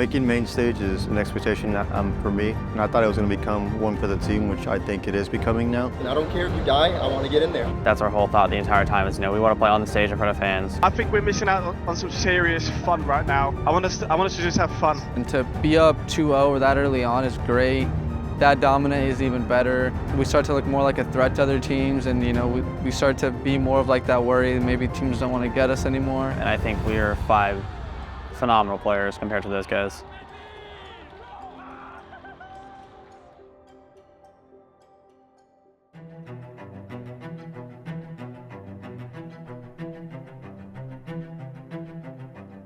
Making main stage is an expectation for me, and I thought it was going to become one for the team, which I think it is becoming now. And I don't care if you die, I want to get in there. That's our whole thought the entire time is, we want to play on the stage in front of fans. I think we're missing out on some serious fun right now. I want us to just have fun. And to be up 2-0 that early on is great. That dominant is even better. We start to look more like a threat to other teams, and we start to be more of like that worry. Maybe teams don't want to get us anymore. And I think we are 5 phenomenal players compared to those guys.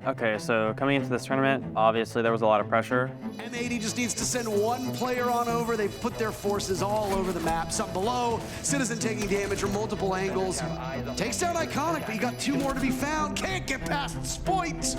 Okay, so coming into this tournament, obviously there was a lot of pressure. M80 just needs to send one player on over. They've put their forces all over the map. Some below, Citizen taking damage from multiple angles. Takes down Iconic, but you got 2 more to be found. Can't get past Spoit.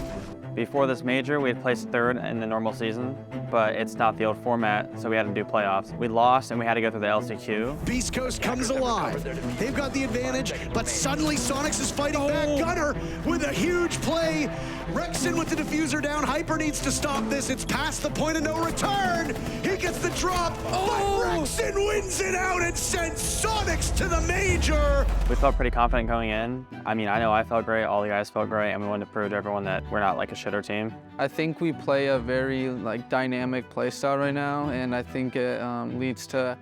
Before this major, we had placed 3rd in the normal season, but it's not the old format, so we had to do playoffs. We lost and we had to go through the LCQ. Beast Coast comes alive. They've got the advantage, but suddenly Soniqs is fighting back. Gunner with a huge play. Rexon with the diffuser down. Hyper needs to stop this. It's past the point of no return. He gets the drop, but Rexon wins it out and sends Soniqs to the major. We felt pretty confident going in. I mean, I know I felt great, all the guys felt great, and we wanted to prove to everyone that we're not like a shitter team. I think we play a very dynamic play style right now, and I think it leads to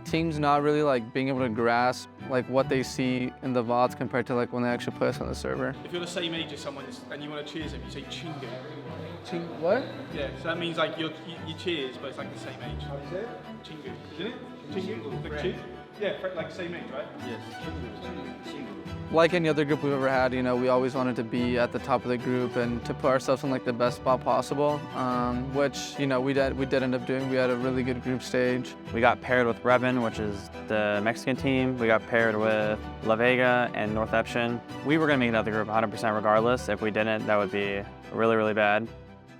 teams not really being able to grasp what they see in the VODs compared to when they actually play us on the server. If you're the same age as someone and you want to cheers them, you say Chingu. What? Yeah, so that means you cheers, but it's the same age. How do you say it? Chingu, isn't it? Chingu? Like cheers? Yeah, same age, right? Yes. Chingu. Like any other group we've ever had, we always wanted to be at the top of the group and to put ourselves in the best spot possible, which we did end up doing. We had a really good group stage. We got paired with Revan, which is the Mexican team. We got paired with La Vega and North Eption. We were going to make another group 100% regardless. If we didn't, that would be really, really bad.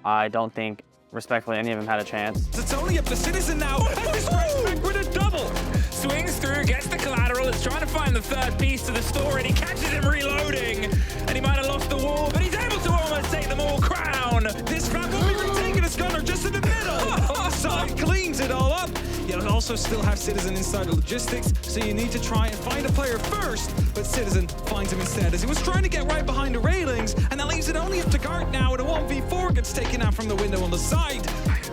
I don't think, respectfully, any of them had a chance. It's only up to Citizen now, and this right back with a double. Swings through, gets the collateral, is trying to find the 3rd piece to the store, and he catches him reloading. And he might have lost the wall, but he's able to almost take them all crown. This frag will be retaken as Gunner just in the middle of the side, cleans it all up. You'll also still have Citizen inside the logistics, so you need to try and find a player first, but Citizen finds him instead as he was trying to get right behind the railings, and that leaves it only up to Gart now, and a 1v4 gets taken out from the window on the side.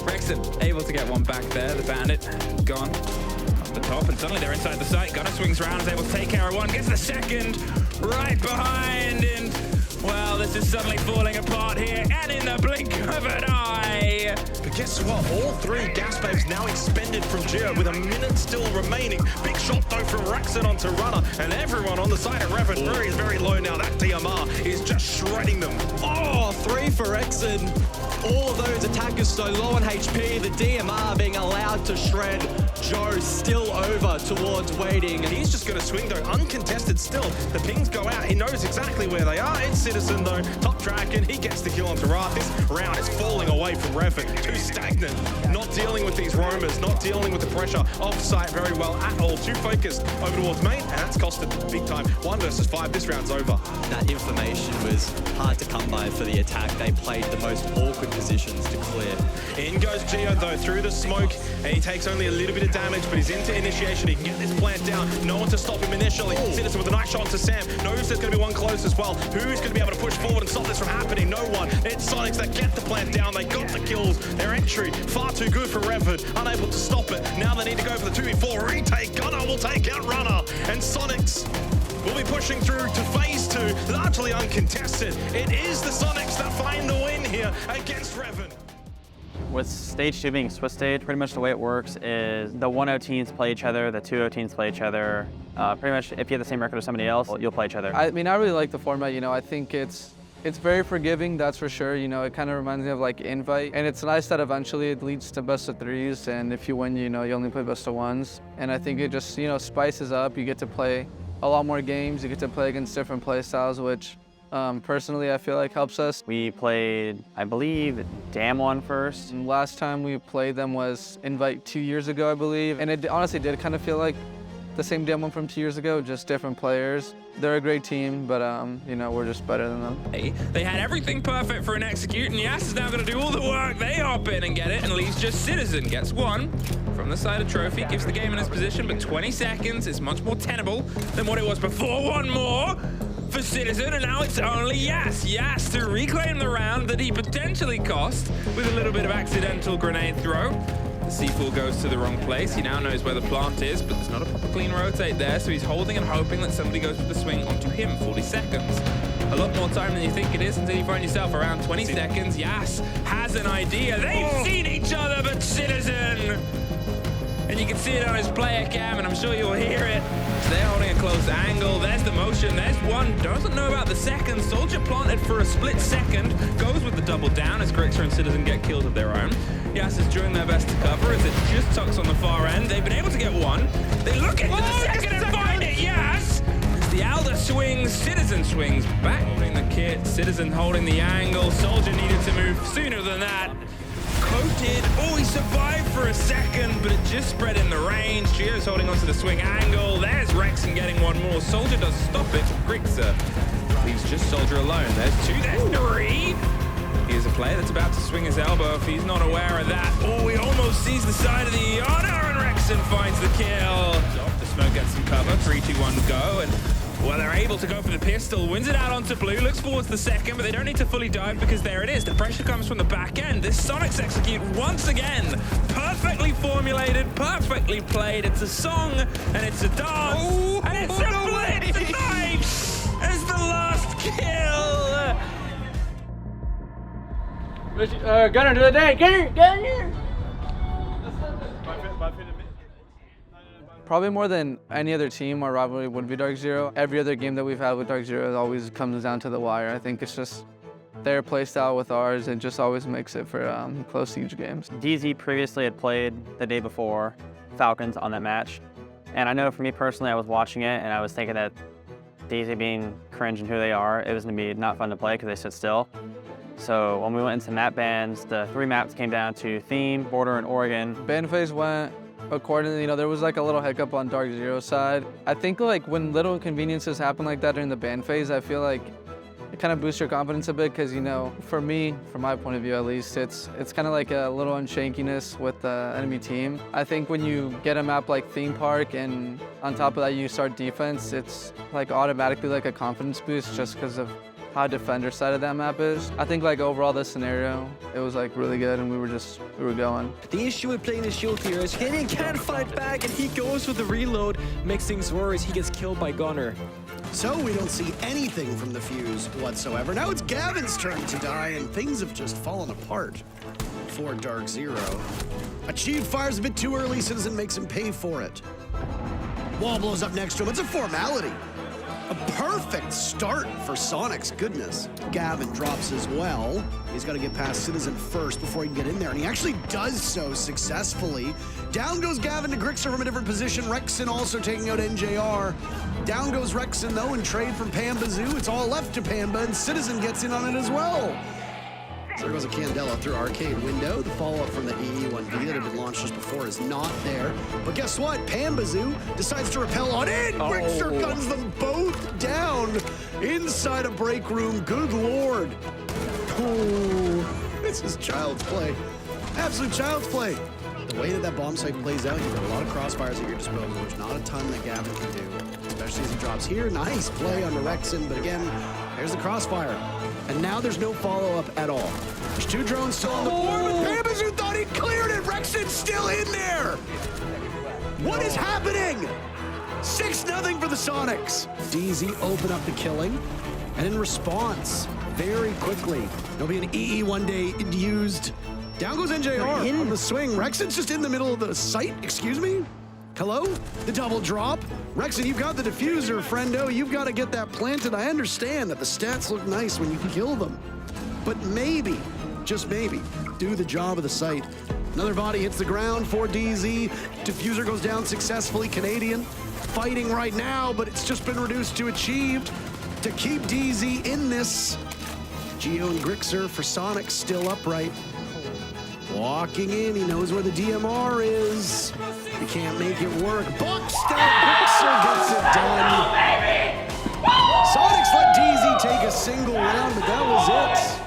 Rexon able to get one back there, the bandit gone. The top, and suddenly they're inside the site. Gunner swings round, is able to take care of one, gets the second right behind, and well, this is suddenly falling apart here, and in the blink of an eye. But guess what? All 3 gas babes now expended from Geo with a minute still remaining. Big shot though from Rexon onto Runner, and everyone on the side of Revan very, very low now. That DMR is just shredding them. Oh, 3 for Rexon. All of those attackers so low on HP, the DMR being allowed to shred. Joe still over towards waiting. And he's just going to swing though, uncontested still. The pings go out, he knows exactly where they are. It's Citizen though, top tracking, he gets the kill onto Wrath. This round is falling away from Revan, too stagnant. Not dealing with these roamers, not dealing with the pressure off site very well at all. Too focused over towards main, and that's costed big time. 1 versus 5, this round's over. That information was hard to come by for the attack. They played the most awkward positions to clear. In goes Geo though, through the smoke, and he takes only a little bit of damage, but he's into initiation. He can get this plant down. No one to stop him initially. Citizen with a nice shot to Sam. Knows there's going to be one close as well. Who's going to be able to push forward and stop this from happening? No one. It's Soniqs that get the plant down. They got the kills. Their entry far too good for Revan. Unable to stop it. Now they need to go for the 2v4 retake. Gunner will take out Runner, and Soniqs will be pushing through to phase 2, largely uncontested. It is the Soniqs that find the win here against Revan. With stage 2 being Swiss stage, pretty much the way it works is the 1-0 teams play each other, the 2-0 teams play each other. Pretty much if you have the same record as somebody else, you'll play each other. I mean, I really like the format, I think it's very forgiving, that's for sure. It kind of reminds me of Invite. And it's nice that eventually it leads to best of 3s, and if you win, you only play best of 1s. And I think it just, spices up. You get to play a lot more games. You get to play against different play styles, which personally I feel like helps us. We played, I believe, Damwon first. And last time we played them was Invite 2 years ago, I believe. And it honestly did kind of feel like the same demo from 2 years ago, just different players. They're a great team, but you know, we're just better than them. They had everything perfect for an execute, and Yas is now going to do all the work. They hop in and get it, and leaves just Citizen. Gets one from the side of Trophy, gives the game in his position, but 20 seconds is much more tenable than what it was before. One more for Citizen, and now it's only Yas. Yas to reclaim the round that he potentially cost with a little bit of accidental grenade throw. The C4 goes to the wrong place. He now knows where the plant is, but there's not a proper clean rotate there, so he's holding and hoping that somebody goes with the swing onto him. 40 seconds. A lot more time than you think it is until you find yourself around 20 seconds. Yas has an idea. They've seen each other, but Citizen! And you can see it on his player cam, and I'm sure you'll hear it. They're holding a close angle. There's the motion. There's one. Doesn't know about the second. Soldier planted for a split second. Goes with the double down as Grixer and Citizen get killed of their own. Yas is doing their best to cover as it just tucks on the far end. They've been able to get one. They look into the second and find it. Yas! As the Alder swings, Citizen swings back. Holding the kit. Citizen holding the angle. Soldier needed to move sooner than that. Coated. Oh, he survived for a second, but it just spread in the range. Gio's holding onto the swing angle. There's Rexon getting one more. Soldier does stop it. Grixer leaves just Soldier alone. There's two, there's three. Here's a player that's about to swing his elbow if he's not aware of that. Oh, he almost sees the side of the honor, and Rexon finds the kill. The smoke gets some cover. 3, 2, 1, go. And well, they're able to go for the pistol, wins it out onto blue, looks forwards the second, but they don't need to fully dive because there it is. The pressure comes from the back end. This Soniqs execute once again. Perfectly formulated, perfectly played. It's a song, and it's a dance, and it's a blitz tonight as the last kill. Gunner to the day, Gunner! Probably more than any other team, our rivalry would be Dark Zero. Every other game that we've had with Dark Zero always comes down to the wire. I think it's just their play style with ours, and just always makes it for close siege games. DZ previously had played the day before Falcons on that match. And I know for me personally, I was watching it and I was thinking that DZ being cringe and who they are, it was gonna be not fun to play because they sit still. So when we went into map bans, the 3 maps came down to Theme, Border, and Oregon. Ban phase went accordingly. You know, there was like a little hiccup on Dark Zero's side. I think like when little inconveniences happen like that during the ban phase, I feel like it kind of boosts your confidence a bit because, you know, for me, from my point of view at least, it's kind of like a little unshankiness with the enemy team. I think when you get a map like Theme Park and on top of that you start defense, it's like automatically like a confidence boost just because of how defender side of that map is. I think like overall this scenario, it was like really good and we were going. The issue with playing the shield here is Kenyon can't fight back and he goes with the reload, makes things worse. He gets killed by Gunner. So we don't see anything from the Fuse whatsoever. Now it's Gavin's turn to die, and things have just fallen apart for Dark Zero. Achieve fires a bit too early, Citizen makes him pay for it. Wall blows up next to him, it's a formality. A perfect start for Soniqs, goodness. Gavin drops as well. He's got to get past Citizen first before he can get in there, and he actually does so successfully. Down goes Gavin to Grixer from a different position. Rexon also taking out NJR. Down goes Rexon though, and trade from Pambazoo. It's all left to Pamba, and Citizen gets in on it as well. So there goes a Candela through arcade window. The follow-up from the EE1V that had been launched just before is not there. But guess what? Pambazoo decides to rappel on in. Grixer guns them both down inside a break room. Good Lord. Oh, this is child's play. Absolute child's play. The way that that bomb site plays out, you've got a lot of crossfires at your disposal. There's not a ton that Gavin can do, especially as he drops here. Nice play on the Rexon, but again, there's the crossfire. And now there's no follow-up at all. There's 2 drones still on the board, but Pambazoo thought he cleared it. Rexon's still in there. What is happening? 6-0 for the Soniqs. DZ open up the killing, and in response, very quickly, there'll be an EE1 used. Down goes NJR on the swing. Rexon's just in the middle of the site, excuse me? Hello? The double drop. Rexon, you've got the diffuser, friendo. You've got to get that planted. I understand that the stats look nice when you can kill them. But maybe, just maybe, do the job of the site. Another body hits the ground for DZ. Diffuser goes down successfully. Canadian fighting right now, but it's just been reduced to achieved to keep DZ in this. Gio and Grixer for Soniqs still upright. walking in. He knows where the DMR is. He can't make it work. Buckstep Grixer gets it done. Soniqs let DZ take a single round, but that was it.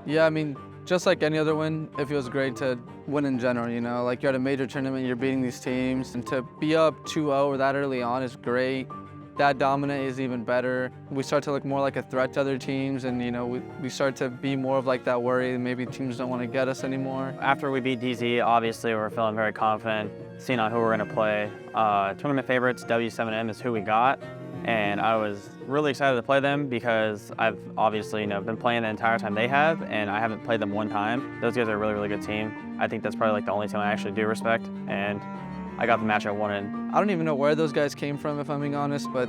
Yeah, I mean, just like any other win, it feels great to win in general, you know? Like, you're at a major tournament, you're beating these teams, and to be up 2-0 that early on is great. That dominant is even better. We start to look more like a threat to other teams, and, you know, we start to be more of like that worry, maybe teams don't want to get us anymore. After we beat DZ, obviously we're feeling very confident, seeing on who we're going to play. Tournament favorites, W7M is who we got. And I was really excited to play them because I've obviously, you know, been playing the entire time they have, and I haven't played them one time. Those guys are a really, really good team. I think that's probably like the only team I actually do respect, and I got the match I wanted. I don't even know where those guys came from, if I'm being honest, but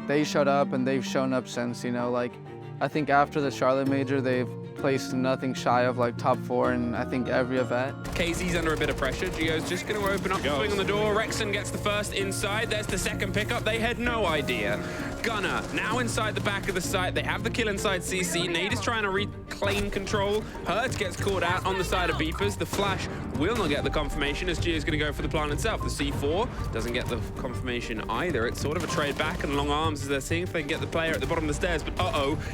they showed up and they've shown up since, you know, like, I think after the Charlotte Major, they've placed nothing shy of like top 4 in I think every event. KZ's under a bit of pressure. Gio's just going to open up, swing on the door. Rexon gets the first inside. There's the second pickup. They had no idea. Gunner now inside the back of the site. They have the kill inside CC. Nade is trying to reclaim control. Hertz gets caught out on the side of Beepers. The flash will not get the confirmation as Gio's going to go for the plant itself. The C4 doesn't get the confirmation either. It's sort of a trade back and long arms as they're seeing if they can get the player at the bottom of the stairs. But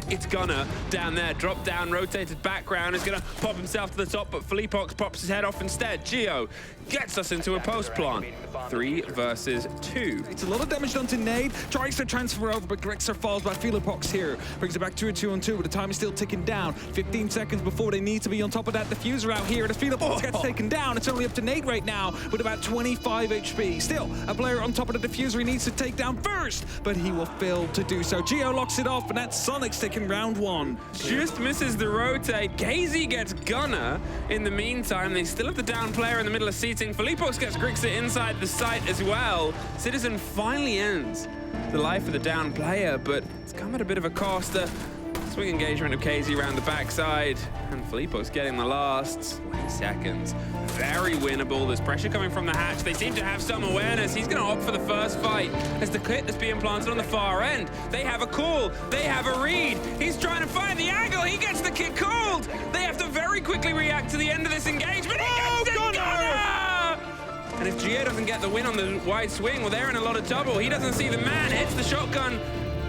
it's Gunner down there. Drop down, rotated background. Is going to pop himself to the top, but Felipox pops his head off instead. Gio gets us into a post plant. 3 versus 2. It's a lot of damage done to Nade. Tries to transfer over, but Grixer falls by Felipox here. Brings it back to a 2-on-2, but the time is still ticking down. 15 seconds before they need to be on top of that diffuser out here. The Felipox gets taken down. It's only up to Nade right now with about 25 HP. Still, a player on top of the diffuser he needs to take down first, but he will fail to do so. Gio locks it off, and that's Soniqs taking round 1. Just misses the rotate. KZ gets Gunner. In the meantime, they still have the down player in the middle of seating. Felipox gets Grixer inside the site as well. Citizen finally ends the life of the down player, but it's come at a bit of a cost. Swing engagement of KZ around the backside, and Felipox getting the last 20 seconds. Very winnable. There's pressure coming from the hatch. They seem to have some awareness. He's going to opt for the first fight as the kit that's being planted on the far end. They have a call. They have a read. He's trying to find the angle. He gets the kit called. They have to very quickly react to the end of this engagement. He gets it, Gunner! And if Gio doesn't get the win on the wide swing, well, they're in a lot of trouble. He doesn't see the man, hits the shotgun.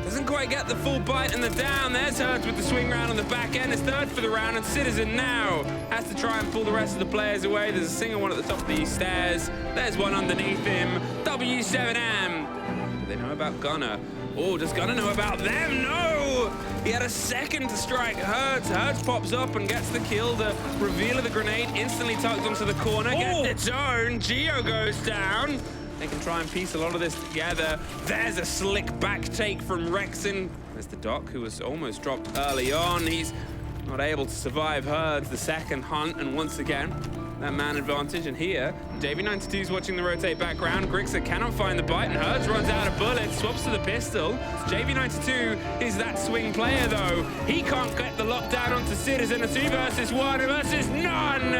Doesn't quite get the full bite and the down. There's Hertz with the swing round on the back end. It's third for the round, and Citizen now has to try and pull the rest of the players away. There's a single one at the top of these stairs. There's one underneath him. W7M. Do they know about Gunner? Oh, does Gunner know about them? No! He had a second to strike Hertz. Hertz pops up and gets the kill. The reveal of the grenade instantly tugged onto the corner. Gets its own. Gio goes down. They can try and piece a lot of this together. There's a slick back take from Rexon. There's the Doc, who was almost dropped early on. He's not able to survive Hertz, the second hunt, and once again, that man advantage. And here, JV92's watching the rotate background. Grixer cannot find the bite, and Hertz runs out of bullets, swaps to the pistol. JV92 is that swing player, though. He can't get the lockdown onto Citizen. A 2 versus 1 versus none.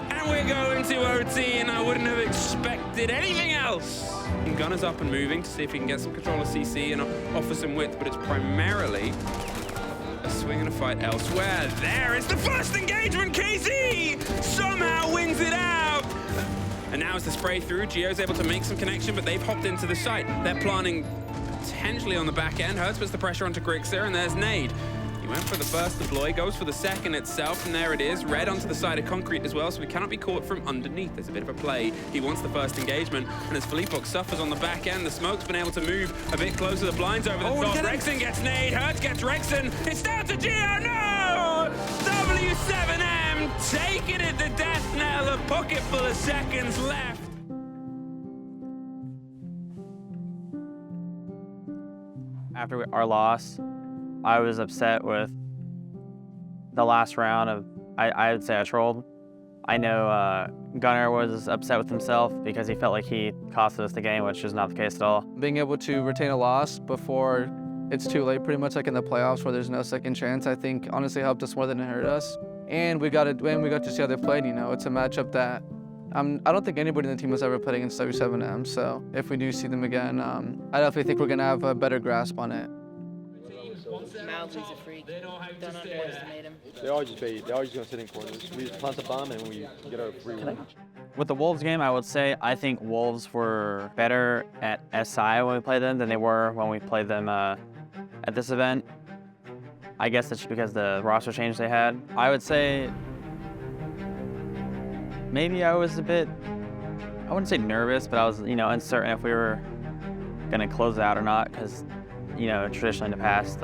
And we're going to OT, and I wouldn't have expected anything else. And Gunner's up and moving to see if he can get some control of CC and offer some width, but it's primarily a swing and a fight elsewhere. There is the first engagement. KZ somehow wins it out. And now as the spray through, Gio's able to make some connection, but they've hopped into the site. They're planning potentially on the back end. Hertz puts the pressure onto Grixer, and there's Nade. He went for the first deploy, goes for the second itself, and there it is. Red onto the side of concrete as well, so we cannot be caught from underneath. There's a bit of a play. He wants the first engagement, and as Felipox suffers on the back end, the smoke's been able to move a bit closer. The blinds over the top. Rexon gets Nade. Hertz gets Rexon. It's down to Gio. No! W7M taking it to death knell. A pocket full of seconds left. After our loss, I was upset with the last round of, I would say I trolled. I know Gunner was upset with himself because he felt like he costed us the game, which is not the case at all. Being able to retain a loss before it's too late, pretty much like in the playoffs where there's no second chance, I think honestly helped us more than it hurt us. And we got to see how they played, you know. It's a matchup that I don't think anybody in the team has ever played against W7M, so if we do see them again, I definitely think we're going to have a better grasp on it. Mildly's a freak. Don't underestimate him. They're always going to sit in corners. We just plant a bomb and we get our free win. With the Wolves game, I would say I think Wolves were better at SI when we played them than they were when we played them at this event. I guess that's just because the roster change they had. I would say maybe I was a bit, I wouldn't say nervous, but I was, uncertain if we were going to close it out or not, because, traditionally in the past,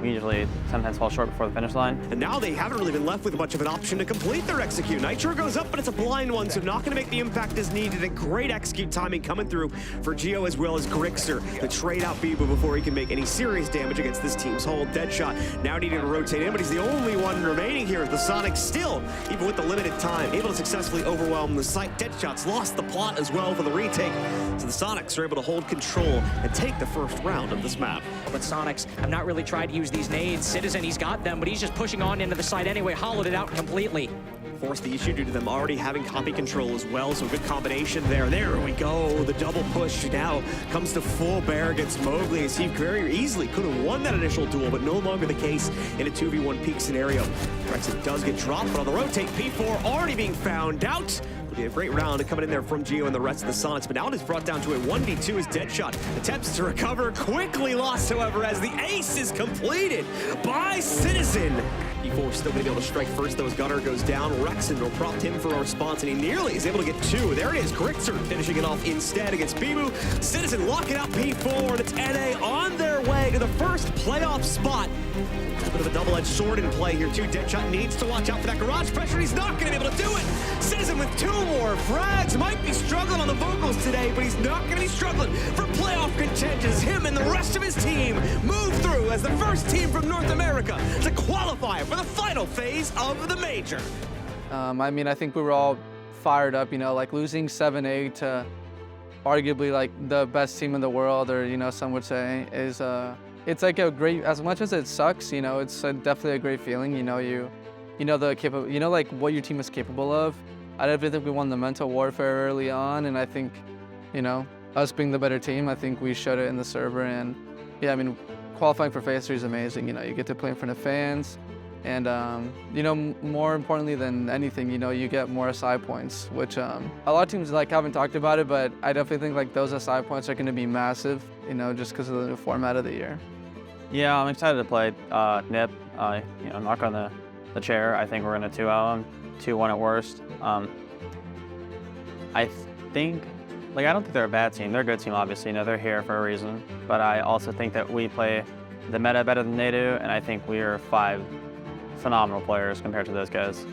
we usually sometimes fall short before the finish line. And now they haven't really been left with much of an option to complete their execute. Nitro goes up, but it's a blind one, so not going to make the impact as needed. A great execute timing coming through for Geo as well as Grixer to trade out Bibu before he can make any serious damage against this team's hold. Deadshot now needing to rotate in, but he's the only one remaining here. The Soniqs still, even with the limited time, able to successfully overwhelm the site. Deadshot's lost the plot as well for the retake, so the Soniqs are able to hold control and take the first round of this map. But Soniqs have not really tried to use these nades. Citizen, he's got them, but he's just pushing on into the side anyway, hollowed it out completely. Forced the issue due to them already having copy control as well, so good combination there. There we go, the double push now comes to full bear against Mowgli, as he very easily could have won that initial duel, but no longer the case in a 2v1 peak scenario. Rexon does get dropped, but on the rotate, P4 already being found out. It'll be a great round coming in there from Geo and the rest of the Sonics, but now it is brought down to a 1v2 as Deadshot attempts to recover, quickly lost, however, as the ace is completed by Citizen. P4 still going to be able to strike first, though, as Gunner goes down. Rexon will prompt him for a response, and he nearly is able to get two. There it is, Grixer finishing it off instead against Bibu. Citizen locking out P4, and it's NA on their way to the first playoff spot. A bit of a double-edged sword in play here, too. Deadshot needs to watch out for that garage pressure. He's not going to be able to do it. Citizen with two more frags. Might be struggling on the vocals today, but he's not going to be struggling for playoff contention as him and the rest of his team move through as the first team from North America to qualify for the final phase of the major. I think we were all fired up, like losing 7-8 to arguably like the best team in the world, or some would say, is it's like a great, as much as it sucks, it's definitely a great feeling. Like what your team is capable of. I definitely think we won the mental warfare early on, and I think, us being the better team, I think we showed it in the server. And yeah, qualifying for phase 3 is amazing. You get to play in front of fans, and more importantly than anything, you get more SI points, which a lot of teams haven't talked about it, but I definitely think those SI points are going to be massive, just because of the new format of the year. Yeah, I'm excited to play NIP. Knock on the chair. I think we're going to 2-0 them, 2-1 at worst. I think, I don't think they're a bad team. They're a good team, obviously. They're here for a reason. But I also think that we play the meta better than they do, and I think we are 5 phenomenal players compared to those guys.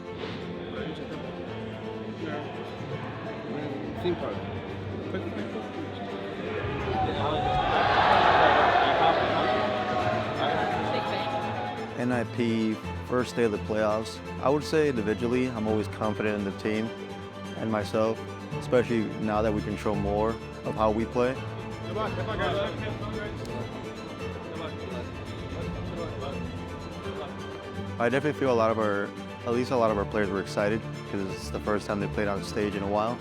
NIP, first day of the playoffs. I would say individually, I'm always confident in the team and myself, especially now that we control more of how we play. I definitely feel at least a lot of our players were excited because it's the first time they played on stage in a while.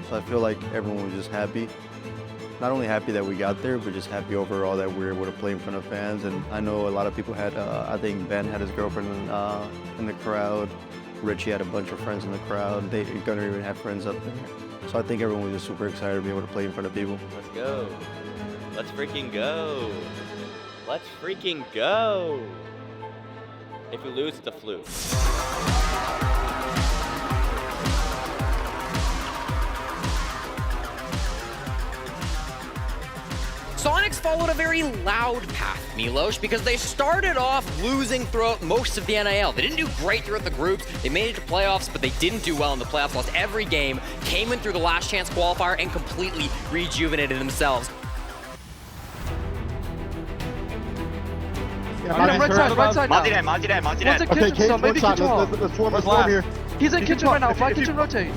So I feel like everyone was just happy. Not only happy that we got there, but just happy overall that we were able to play in front of fans. And I know a lot of people had, I think Ben had his girlfriend in the crowd. Richie had a bunch of friends in the crowd. Gunner even had friends up there. So I think everyone was just super excited to be able to play in front of people. Let's go. Let's freaking go. Let's freaking go. If we lose, it's a fluke. Soniqs followed a very loud path, Milos, because they started off losing throughout most of the NIL. They didn't do great throughout the groups. They made it to playoffs, but they didn't do well in the playoffs. Lost every game, came in through the last chance qualifier, and completely rejuvenated themselves. Right side. Monty dead. One's in kitchen, so maybe kitchen hall. Let's form here. He's in kitchen right now. Fly kitchen rotate.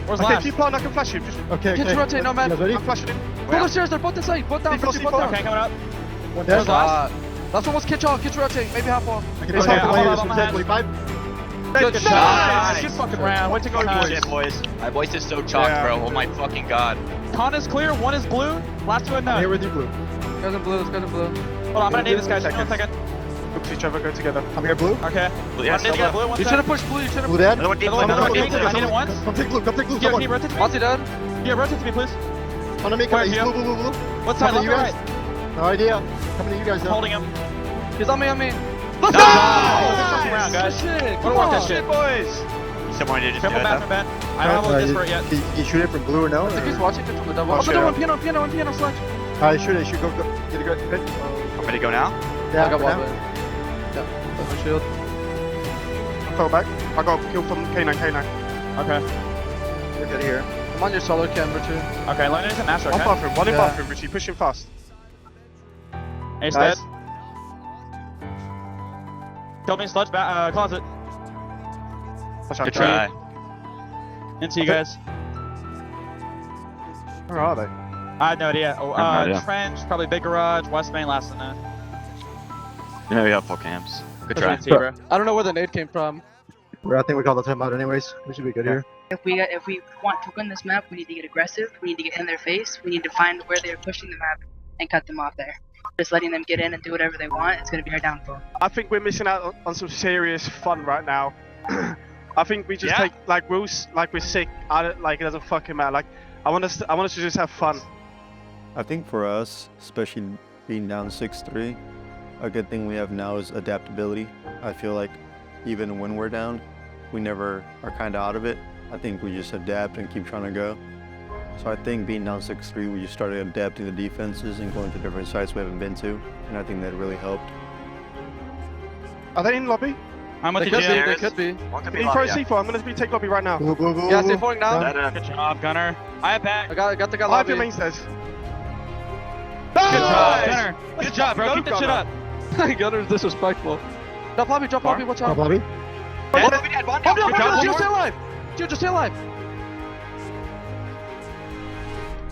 Where's okay, last? T-Pon, I can flash him. Okay. Kitchen rotate, no man. I'm flashing him. Pull the stairs, they're both inside. Both down, both down. Okay, coming up. Where's last? Last one was kitchen hall, kitchen rotate, maybe half wall. Okay, Good shot. Good fucking round. Way to go, Shit, boys. My voice is so chalked, bro. Oh my fucking god. Con is clear. One is blue. Last two are none. Here with you, blue. Guys in blue. Let's go in blue. Hold on, I'm gonna nade this guy. One second. Oops, each other go together. I'm here, blue. Okay. Yeah, One nade together, blue. One You should have pushed blue. You should have. Blue dead. Another one deep, Another one deep. deep. I need it once. Come take blue, come take blue. Can Come you on. rotate? Monty dead. Yeah, rotate to me, please. On the make Where it. are you? Blue, blue, blue, blue. What side? Coming Left to or you right? guys. No idea. Coming to you guys, though. Holding him. He's on me. Let's go! Fucking round, guys. Shit. Wanna walk that shit, boys. Someone did just do Careful it, bathroom, though. Ben. I don't have all this for it yet. You shoot it from blue or no? I think he's watching it from the double. Oh, Open shit. one. Piano select. Alright, shoot it. Shoot, go. Get a good hit. I'm ready to go now. Yeah, I got for wall now. there. Yeah. Open shield. I fell back. I got kill from K9. Okay. We're good here. I'm on your solar camera too. Okay, Leonard is a master, One okay? bathroom. One in Yeah. bathroom, Richie. Push him fast. Ace Nice. dead. Killed me, sludge, closet. Good try. Into you guys. Where are they? I have no idea. Oh, no idea. Trench, probably big garage, west main, last in there. Yeah, we have full camps. Good try. Bro. I don't know where the nade came from. I think we called the timeout anyways. We should be good here. If we want to win this map, we need to get aggressive. We need to get in their face. We need to find where they're pushing the map and cut them off there. Just letting them get in and do whatever they want, it's going to be our downfall. I think we're missing out on some serious fun right now. I think we just take like rules, like we're sick. Like it doesn't fucking matter. Like I want us to just have fun. I think for us, especially being down 6-3, a good thing we have now is adaptability. I feel like even when we're down, we never are kind of out of it. I think we just adapt and keep trying to go. So I think being down 6-3, we just started adapting the defenses and going to different sites we haven't been to, and I think that really helped. Are they in lobby? I'm with They you, could be. Jay. They could be. One could be Need lobby, for a C4. I'm gonna be take lobby right now. Blue, blue, blue, Yeah, blue. C4 now. Good job, Gunner. I have back. I got the guy I have lobby. your main stairs. Good job, Gunner. Good job, bro. Keep that shit up. Gunner's disrespectful. Drop lobby, watch out. Lobby. One lobby dead, one down. Come Good job, on, one stay more. alive. Dude, just stay alive.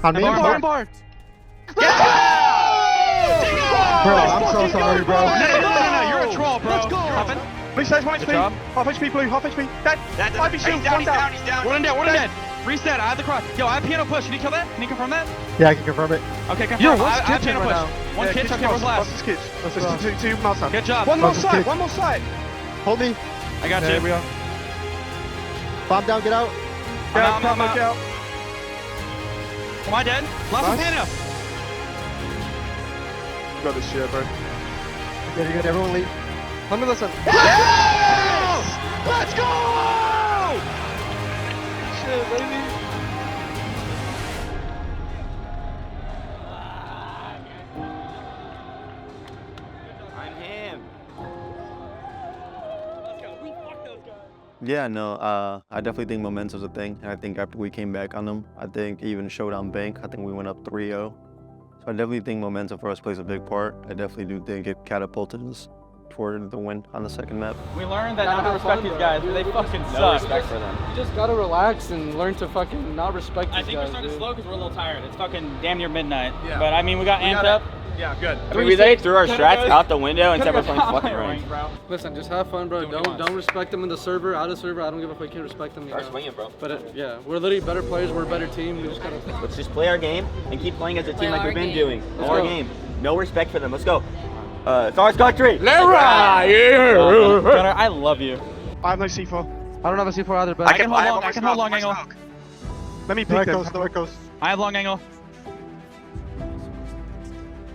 On me. Bar. Bro, I'm so sorry, bro. No, you're a troll, bro. Let's go. Hoppin'. Blue stairs, 1 Good HP. job. Half HP blue, half HP. Dead. That doesn't- 5 He's shield, down, one he's down. down, he's down. One in dead. Reset, I have the cross. Yo, I have piano push. Can you kill that? Can you confirm that? Yeah, I can confirm it. Okay, confirm. Yo, I what's have kitchen piano right push. now? One kitchen, cameras last. What's this kitchen? Two mouse up. Good job. One more What's this side, kitchen? one more side. Hold me. I got There you. we are. Bomb down, get out. I'm out, I'm Get out. Am I dead? Lost Nice. some piano. You got this shit, bro. Good, good. Everyone leave. Let me listen. Let's go! Shit, baby. I'm him. Yeah, no, I definitely think momentum's a thing, and I think after we came back on them, I think even Showdown Bank, I think we went up 3-0. So I definitely think momentum for us plays a big part. I definitely do think it catapulted us toward the win on the second map. We learned that not to respect these guys, they fucking No suck. respect for them. You just gotta relax and learn to fucking not respect these I think guys, we're starting dude. slow because we're a little tired. It's fucking damn near midnight. Yeah. But I mean, we got amped up. Yeah, good. I mean, we literally threw our strats out the window and said we're playing fucking range, range. bro. Listen, just have fun, bro. Don't respect them in the server, out of server. I don't give a fuck. You can respect them. You Start know. swinging, bro. But yeah, we're literally better players. We're a better team. We just gotta. Let's just play our game and keep playing as a team like we've been doing. Let's Our go. game. No respect for them. Let's go. Stars country. Gunner, I love you. I have no C4. I don't have a C4 either, but I can hold long angle. Let me pick them. Where it goes. I have long angle.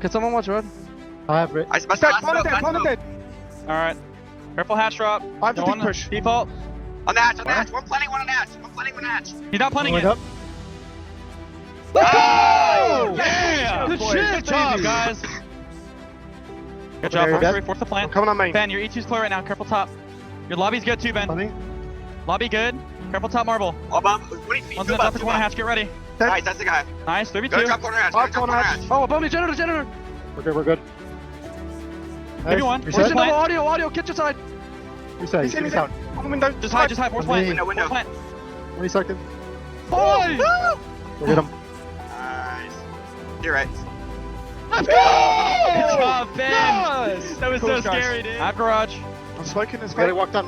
Can someone watch red? I have it. Dead, One dead. Alright. Careful hatch drop. I have to Going deep push. Default. On the hatch, on the hatch. One planning, one on hatch. One planning, one hatch. He's not planning Going it. up. Oh! Yeah! Good Good shit, job, baby. guys. Good Okay, job, dead. force the plant. Coming on main. Ben, your E2's clear right now. Careful top. Your lobby's good too, Ben. Coming. Lobby good. Careful top marble. All bomb. 20 feet. One's Two in the top bomb, two corner bomb. hatch. Get ready. Nice, that's the guy. Nice. Go 3v2. drop corner hatch. Go Up drop corner corner hatch. hatch. Oh, above me, janitor. We're good, we're good. Maybe one. Reset. Force Listen, plant. audio, kitchen side. Reset. He's in, He's he's out. On the window. Just hide, force plant. Window, window. Force plant. 20 seconds. Boy! We'll get him. Nice. You're right. Let's go! Good job, Ben. Yes! That was Cool, so guys. scary, dude. I have garage. I'm smoking this guy. Walked on.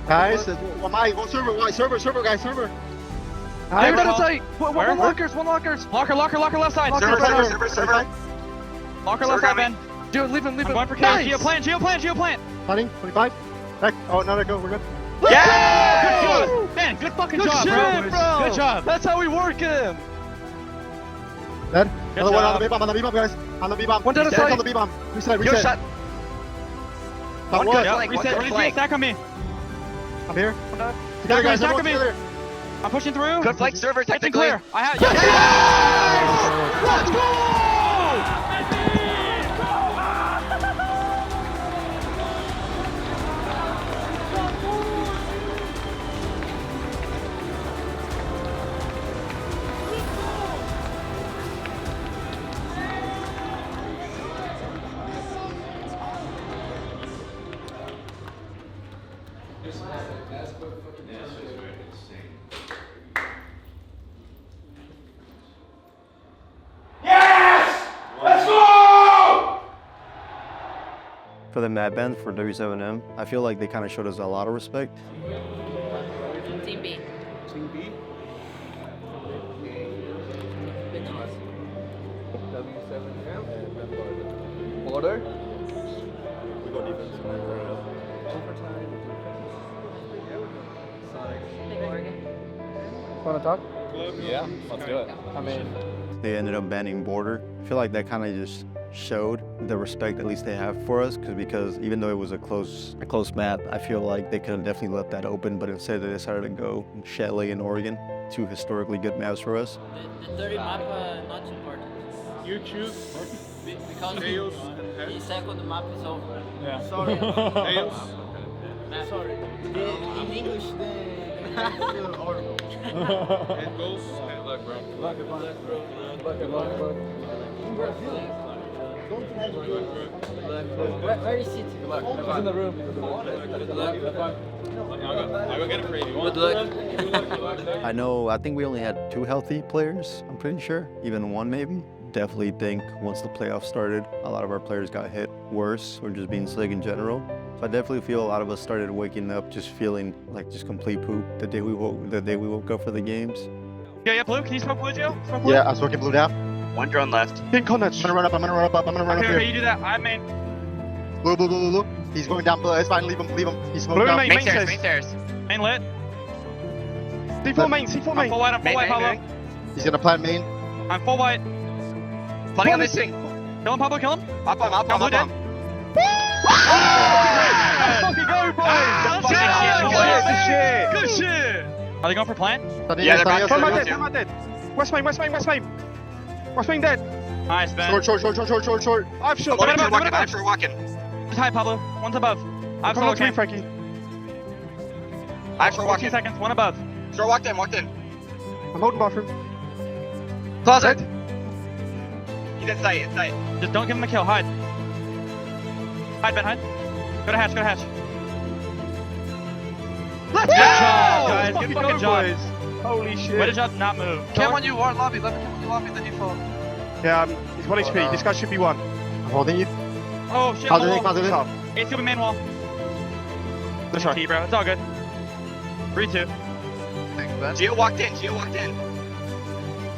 Guys, one server, guys, server. Hey, better site. One lockers. Locker left side. Server. Locker left side, Ben. Dude, leave him. I'm going for kills. Geoplant. Hunting, 25. Back. Oh, now they go, we're good. Yeah! Good job. Ben, good fucking Good job, shit, bro. Good job. That's how we work him. Dead. Good Another one job. on the B-bomb, guys. On the B-bomb. One dead He's aside. on the B-bomb. Reset. Yo, shot. One Good. good. Reset. Stack on me. I'm here. Stack guys, on everyone me. together. I'm pushing through. Good flank server, It's technically. clear. I have. Yes! Let's go! For the Mad Band, for W7M, I feel like they kind of showed us a lot of respect. Team B. Team B. Order. We go defense. Overtime. Big Oregon. Want to talk? Yeah, let's do it. I mean, They ended up banning border. I feel like that kind of just showed the respect at least they have for us, because even though it was a close map, I feel like they could have definitely left that open, but instead they decided to go Chalet and Oregon, two historically good maps for us. The 30 map not important. You choose Because Tails the second map is over. Yeah. Sorry. Tails. Sorry. In English, the map is horrible. And goals. And luck, bro. Where is it? he's in the room. I'll go get it for you. Good luck. I think we only had 2 healthy players, I'm pretty sure, even 1 maybe. Definitely think once the playoffs started, a lot of our players got hit worse or just being sick in general. So I definitely feel a lot of us started waking up just feeling like just complete poop the day we woke up for the games. Yeah, blue. Can you smoke blue, Joe? Smoke blue? Yeah, I'm smoking blue down. One drone left. Pink contact. I'm gonna run up. I'm gonna run up Okay, here. you do that. I'm main. Blue. He's going down. It's fine. Leave him. He's smoking down. Main stairs. Main lit. C4 main. I'm full white, Pablo. He's gonna plant main. I'm full white. Planning on this thing. Kill him, Pablo, kill him. Up on. Let's fucking go, boys! Good shit! Are they going for plant? Yeah, they're back. I'm dead. West main dead. Nice, Ben. Short. I've shot. I'm sure walking. Just high, Pablo. One's above. I have Come on, solo camp. Frankie. I'm sure 14 walking. seconds, one above. Sure walked in. I'm holding bathroom. Closet. He's in sight. Just don't give him the kill, hide. Hide, Ben, hide. Go to hatch. Let's Good job, guys. Good fucking job. boys. Holy shit. Way to job not move. Cam on you, Warren lobby. Let me cam on you lobby, then you fall. Yeah, he's 1 HP. This guy should be 1. I'm holding you. Oh, shit. Positive. It's gonna be main wall. Let's try. T, bro. It's all good. 3-2. Thanks, Ben. Gio walked in.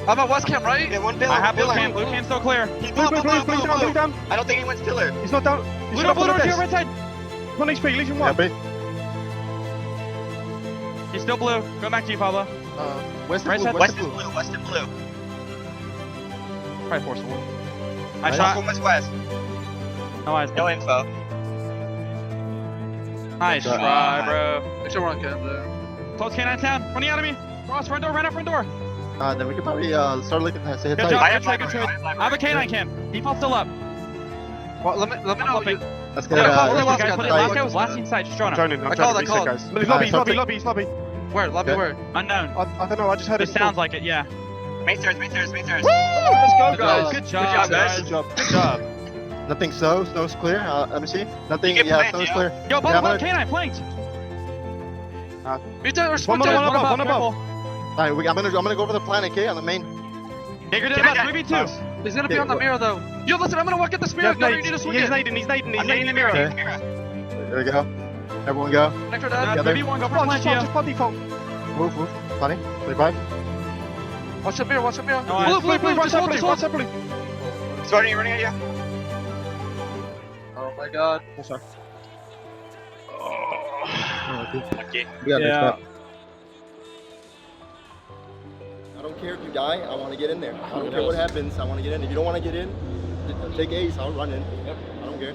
I'm at West Cam, right? Yeah, one pillar. I have blue cam. Blue cam's still clear. He's Blue blue. down. I don't think anyone's pillar. He's not down. Blue door, Gio, right side. 1 HP, Legion 1. Yeah, He's still blue. Go back to you, Pablo. West Right side. West and blue. Probably forcible. I From shot. west. No eyes. No info. Nice try, bro. Make sure we're on cam there. Close canine town. Running out of me. Cross front door. Right out front door. Then we could probably start looking at say Good job. Good trade. I have a canine cam. Default still up. Well, let me know. Let's get Last guy was last inside. Just drone him. I called. He's lobby. Where? Lobby where? Unknown. I don't know, I just heard it. It sounds like it, yeah. Main stairs. Let's go, guys. Good job, guys. Good job. Nothing snow's clear. Let me see. Nothing, snow's clear. Yo, Pablo, canine, flanked. Me too, one above. Alright, I'm gonna go for the planet, okay, on the main. Jaeger did about 3v2. He's gonna be on the mirror though. Yo, listen, I'm gonna walk at the mirror. He's nading. He's nading the mirror. There we go. Everyone go. Connector dead. Together. Maybe one go for plant, Just by default. Move. Funny. 25. Watch the beer, watch the beer. No, Blue, right side blue. He's running at you. Oh my god. Sorry. Okay. Yeah. I don't care if you die, I want to get in there. I don't care what happens, I want to get in. If you don't want to get in, take ace, I'll run in. Yep. I don't care.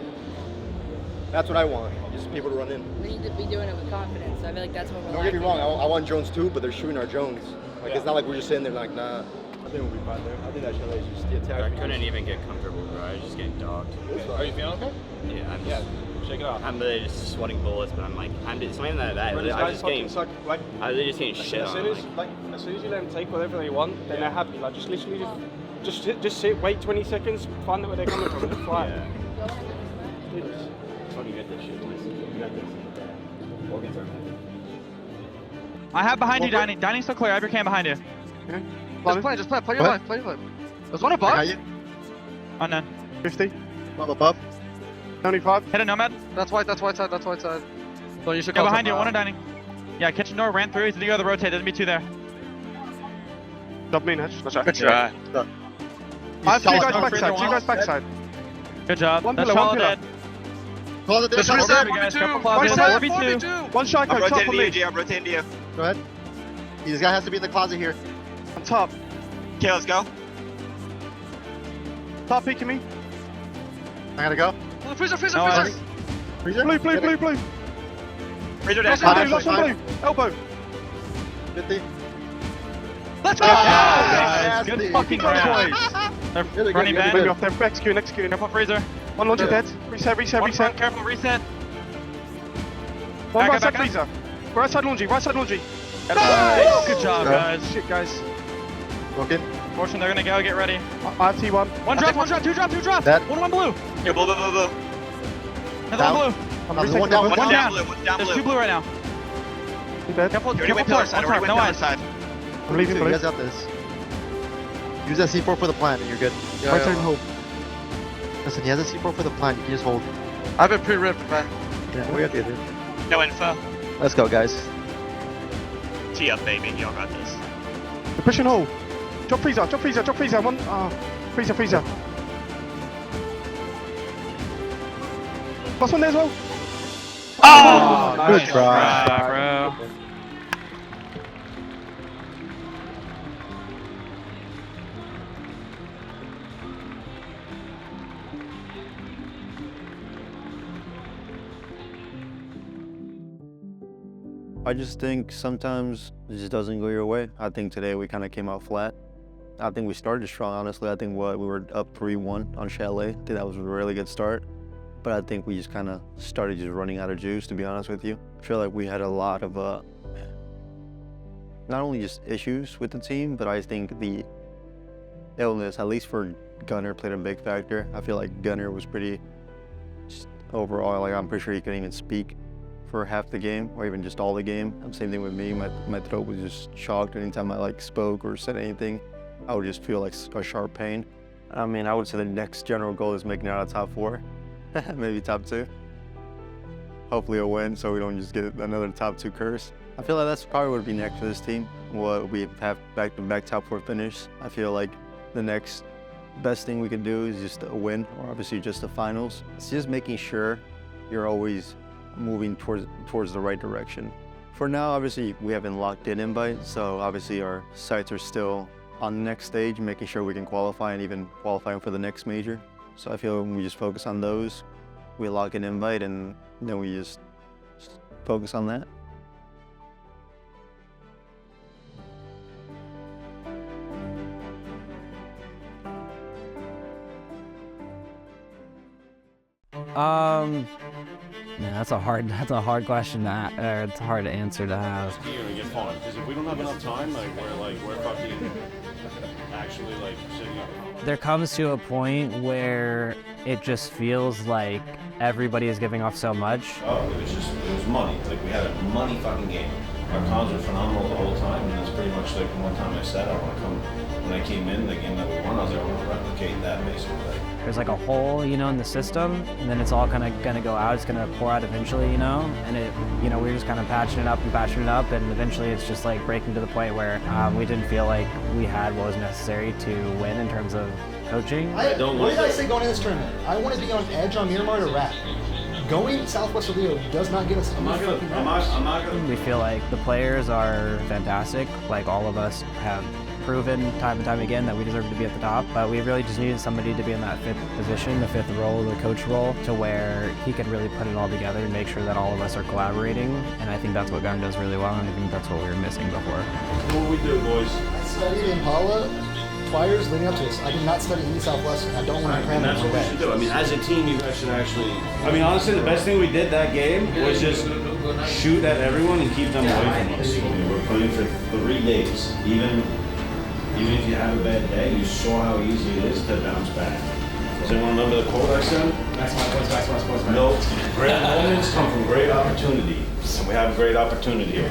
That's what I want, just people to run in. We need to be doing it with confidence. I feel like that's what we're Don't get me wrong, I want Jones too, but they're shooting our Jones. Like, it's not like we're just sitting there like, nah. I think we'll be fine there. I think that chalet is just the attack. I couldn't even get comfortable, bro. I was just getting dogged. Are you feeling okay? Yeah, I'm Yeah, just... shake it off. I'm literally just sweating bullets, but I'm like, it's not even that. Bro, I'm these guys just getting... fucking suck, like, I'm literally just getting shit as on. soon as, as soon as you let them take whatever they want, then they're happy. Like, just literally just sit, wait 20 seconds, find out where they're coming from, and fly. Yeah. Fucking get this shit. You got this. I have behind you, Dining. Dining's still clear. I have your cam behind you. Just play your life, play your life. There's one above. Unknown. 50. Above. 75. Hit a Nomad. That's white side. So you should Go call behind you, some, one in Dining. Yeah, kitchen door ran through. He's gonna go to the rotate. There's gonna be two there. Stop me, Nash. That's right. Good try. I have two guys backside. Good job. One That's pillar, all one pillar. dead. Close it. Just There's reset. guys. Couple Right closets. side, 4v2. One shot I'm code, top rotating on to me. you, G. I'm rotating to you. Go ahead. This guy has to be in the closet here. On top. Okay, let's go. Top peeking me. I gotta go. Oh, freezer. Freezer. Blue. Razor dash. Last one blue. Elbow. 50. Let's go! Guys, good fucking round. They're Really running good. back. Bring me off there. Executing. Careful, Freezer. One launcher dead. Reset. One front, careful, reset. One Back right up, side back up. freezer. Right side laundry. Nice. Good job, guys. Shit, guys. Broken. Fortune, they're gonna go. Get ready. I have T1. One drop, two drop. Dead. One blue. Yo, blue. Another Down. one blue. There's one down. One down. One's down There's blue. two blue right now. Dead. Careful, You already went pillar side. no eyes. I'm leaving You blue. guys got this. Use that C4 for the plan and you're good. Right side and hold. Listen, he has a C4 for the plan. You can just hold. I have a pre-ripped, man. Yeah, we got the other. No info. Let's go, guys. Tee up, baby. Y'all got this. We're pushing hole. Drop freezer. One. Freezer. Last one there as well. Oh, good nice try. bro. I just think sometimes it just doesn't go your way. I think today we kind of came out flat. I think we started strong, honestly. I think we were up 3-1 on Chalet. I think that was a really good start. But I think we just kind of started just running out of juice, to be honest with you. I feel like we had a lot of, not only just issues with the team, but I think the illness, at least for Gunner, played a big factor. I feel like Gunner was pretty, just overall, like I'm pretty sure he couldn't even speak for half the game, or even just all the game. Same thing with me. My throat was just shocked anytime I like spoke or said anything. I would just feel like a sharp pain. I mean, I would say the next general goal is making it out of top 4, maybe top 2. Hopefully a win, so we don't just get another top 2 curse. I feel like that's probably what would be next for this team. What we have back-to-back top 4 finish. I feel like the next best thing we can do is just a win, or obviously just the finals. It's just making sure you're always moving towards the right direction. For now, obviously, we haven't locked in invite, so obviously our sights are still on the next stage, making sure we can qualify and even qualifying for the next major. So I feel when we just focus on those, we lock an invite and then we just focus on that. Man, that's a hard question or it's a hard answer to have. You're gonna get fun because if we don't have enough time, we're fucking actually sitting up. There comes to a point where it just feels like everybody is giving off so much. Oh, it was money. Like we had a money fucking game. our cons were phenomenal the whole time, and that's pretty much like one time I said I want to come. When I came in the game that we won, I was like, I want to replicate that basically. There's like a hole, you know, in the system, and then it's all kind of gonna go out. It's gonna pour out eventually, you know. And it, you know, we're just kind of patching it up, and eventually it's just like breaking to the point where we didn't feel like we had what was necessary to win in terms of coaching. What did I say going into this tournament? I want to be on edge on Miramar to wrap. Going Southwest of Rio does not get us. I'm not gonna. We feel like the players are fantastic. Like all of us have proven time and time again that we deserve to be at the top, but we really just needed somebody to be in that fifth position, the fifth role, the coach role, to where he could really put it all together and make sure that all of us are collaborating. And I think that's what Gunnar does really well, and I think that's what we were missing before. Do what we do, boys. I studied Impala flyers leading up to this. I did not study any Southwestern. I don't want to cram it. That's what we should do. I mean, as a team, you guys should actually. I mean, honestly, the best thing we did that game was just shoot at everyone and keep them away from us. We're playing for 3 days. Even if you have a bad day, you saw how easy it is to bounce back. Does anyone remember the quote I said? No, great moments come from great opportunity, and we have a great opportunity here.